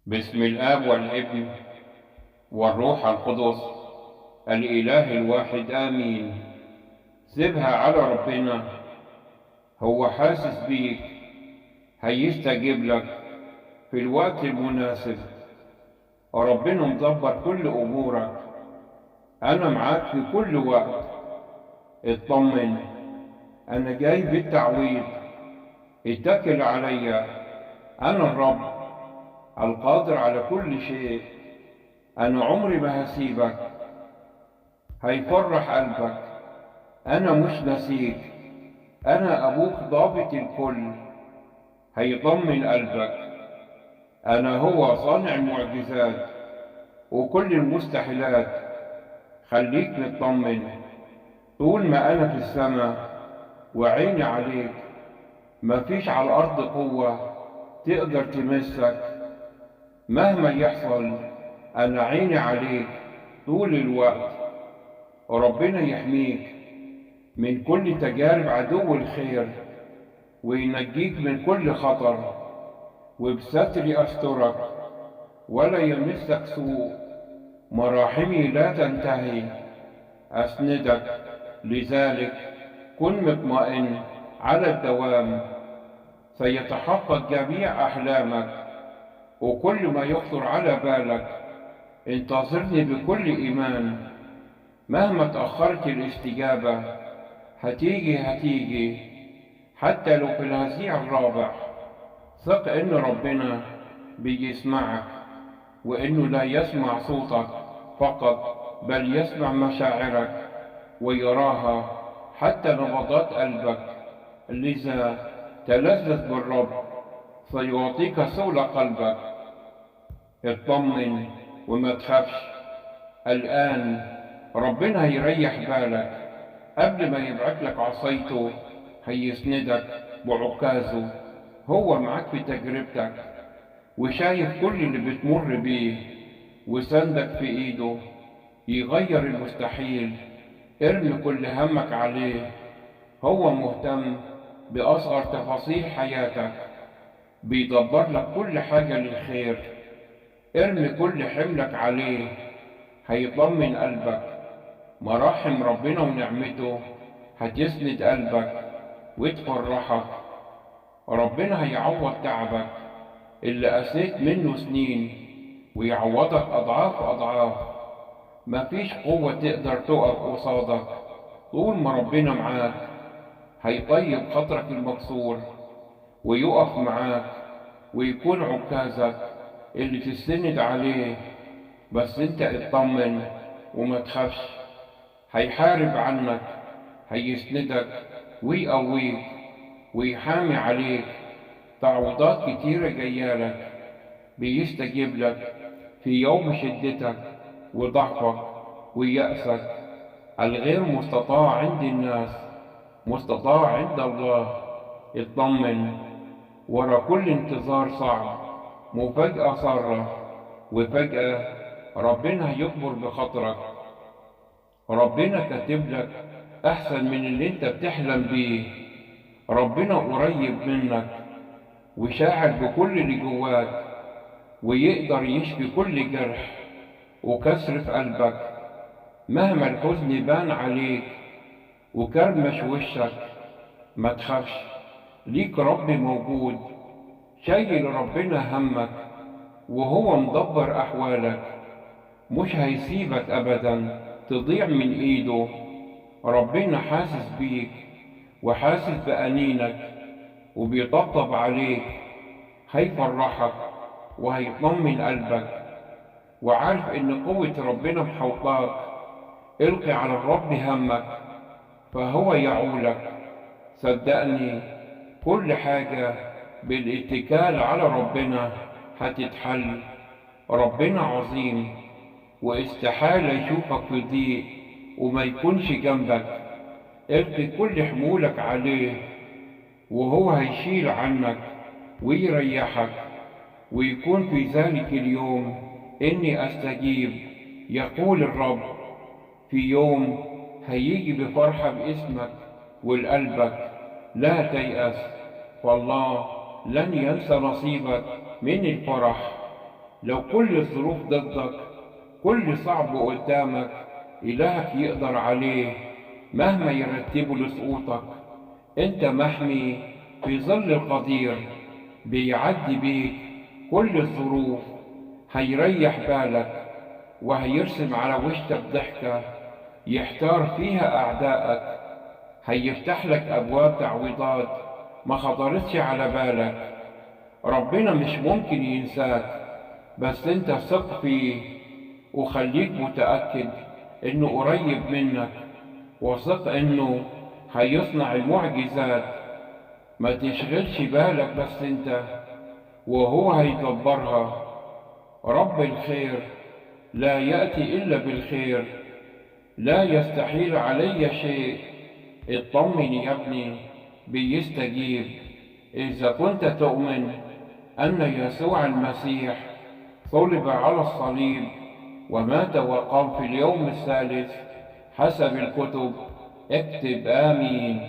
باسم الآب والابن والروح القدس الإله الواحد آمين. سيبها على ربنا، هو حاسس بيك، هيستجيب لك في الوقت المناسب. ربنا مدبر كل أمورك، أنا معاك في كل وقت. اطمن، أنا جاي بالتعويض. اتكل عليا، أنا الرب القادر على كل شيء. أنا عمري ما هسيبك، هيفرح قلبك. أنا مش نسيك، أنا أبوك ضابط الكل، هيطمن قلبك. أنا هو صانع المعجزات وكل المستحيلات. خليك مطمن، طول ما أنا في السماء وعيني عليك، مفيش على الأرض قوة تقدر تمسك. مهما يحصل أنا عيني عليك طول الوقت. ربنا يحميك من كل تجارب عدو الخير، وينجيك من كل خطر، وبستري أسترك ولا يمسك سوء. مراحمي لا تنتهي، أسندك. لذلك كن مطمئن على الدوام، سيتحقق جميع أحلامك وكل ما يخطر على بالك. انتظرني بكل إيمان، مهما تأخرت الاستجابة هتيجي. حتى لو في الهزيع الرابع، ثق إن ربنا بيسمعك، وإنه لا يسمع صوتك فقط، بل يسمع مشاعرك ويراها حتى نبضات قلبك. لذا تلذذ بالرب، سيعطيك سول قلبك. اطمن وما تخافش. الآن ربنا هيريح بالك، قبل ما يبعت لك عصايته هيسندك بعكازه. هو معاك في تجربتك وشايف كل اللي بتمر بيه، وسندك في ايده يغير المستحيل. ارمي كل همك عليه، هو مهتم بأصغر تفاصيل حياتك، بيدبر لك كل حاجة للخير. ارمي كل حملك عليه، هيطمن قلبك. مراحم ربنا ونعمته هتسند قلبك وتفرحك. ربنا هيعوض تعبك اللي قسيت منه سنين، ويعوضك أضعاف أضعاف. مفيش قوة تقدر تقف قصادك. طول ما ربنا معاك هيطيب خاطرك المكسور، ويقف معاك ويكون عكازك اللي تستند عليه. بس انت اطمن وما تخافش، هيحارب عنك، هيسندك ويقويك ويحامي عليك. تعويضات كتيرة جايالك، بيستجيب لك في يوم شدتك وضعفك ويأسك. الغير مستطاع عند الناس مستطاع عند الله. اطمن، ورا كل انتظار صعب مفاجأة سارة، وفجأة ربنا هيكبر بخاطرك. ربنا كاتب لك أحسن من اللي انت بتحلم بيه. ربنا قريب منك وشاعر بكل اللي جواك، ويقدر يشفي كل جرح وكسر في قلبك. مهما الحزن بان عليك وكرمش وشك، ما تخافش، ليك رب موجود. شايل ربنا همك وهو مدبر أحوالك، مش هيسيبك أبدا تضيع من إيده. ربنا حاسس بيك وحاسس بأنينك، وبيطبطب عليك، هيفرحك وهيطمن قلبك. وعارف إن قوة ربنا محوطاك. القي على الرب همك فهو يعولك. صدقني، كل حاجة بالاتكال على ربنا هتتحل. ربنا عظيم، واستحالة يشوفك في ضيق وما يكونش جنبك. القي كل حمولك عليه، وهو هيشيل عنك ويريحك. ويكون في ذلك اليوم إني أستجيب، يقول الرب. في يوم هيجي بفرحة باسمك ولقلبك. لا تيأس، فالله لن ينسى نصيبك من الفرح. لو كل الظروف ضدك، كل صعب قدامك، إلهك يقدر عليه مهما يرتبه لسقوطك. انت محمي في ظل القدير، بيعدي بيك كل الظروف، هيريح بالك وهيرسم على وشك ضحكة يحتار فيها أعدائك، هيفتح لك أبواب تعويضات ما خطرتش على بالك. ربنا مش ممكن ينساك، بس انت ثق فيه وخليك متأكد انه قريب منك، وثق انه هيصنع المعجزات. ما تشغلش بالك، بس انت وهو هيدبرها. رب الخير لا يأتي إلا بالخير، لا يستحيل علي شيء. اطمن يا ابني، بيستجيب. إذا كنت تؤمن أن يسوع المسيح صلب على الصليب ومات وقام في اليوم الثالث حسب الكتب، اكتب آمين.